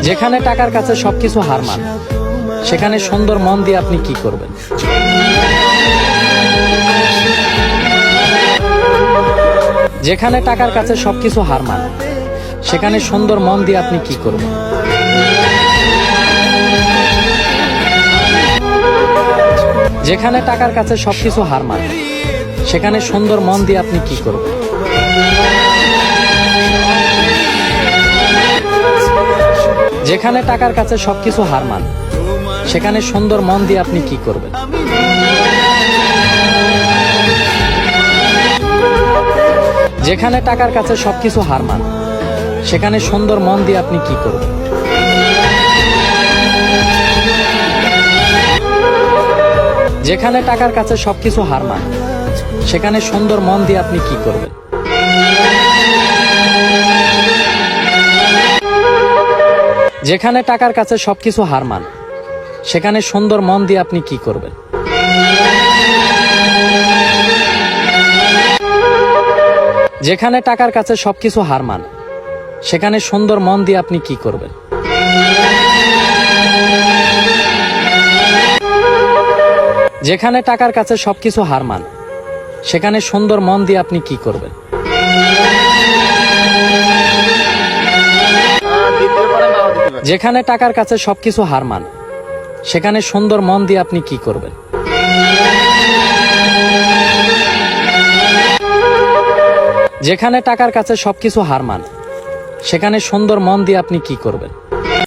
যেখানে টাকার কাছে সবকিছু হার মান, সেখানে সুন্দর মন দিয়ে আপনি কি করবেন? যেখানে টাকার কাছে সবকিছু হার মান, সেখানে সুন্দর মন দিয়ে আপনি কি করবেন? যেখানে টাকার কাছে সবকিছু হার মান, সেখানে সুন্দর মন দিয়ে আপনি কি করবেন? যেখানে টাকার কাছে সবকিছু হার মান, সেখানে সুন্দর মন দিয়ে আপনি কি করবেন? যেখানে টাকার কাছে সবকিছু হার মান, সেখানে সুন্দর মন দিয়ে আপনি কি করবেন? যেখানে টাকার কাছে সবকিছু হার মান, সেখানে সুন্দর মন দিয়ে আপনি কি করবেন? যেখানে টাকার কাছে সবকিছু হার মান, সেখানে সুন্দর মন দিয়ে আপনি কি করবেন? যেখানে টাকার কাছে সবকিছু হার মান, সেখানে সুন্দর মন দিয়ে আপনি কি করবেন? যেখানে টাকার কাছে সবকিছু হার মান, সেখানে সুন্দর মন দিয়ে আপনি কি করবেন? যেখানে টাকার কাছে সবকিছু হার মান, সেখানে সুন্দর মন দিয়ে আপনি কি করবেন? যেখানে টাকার কাছে সবকিছু হার মান, সেখানে সুন্দর মন দিয়ে আপনি কি করবেন?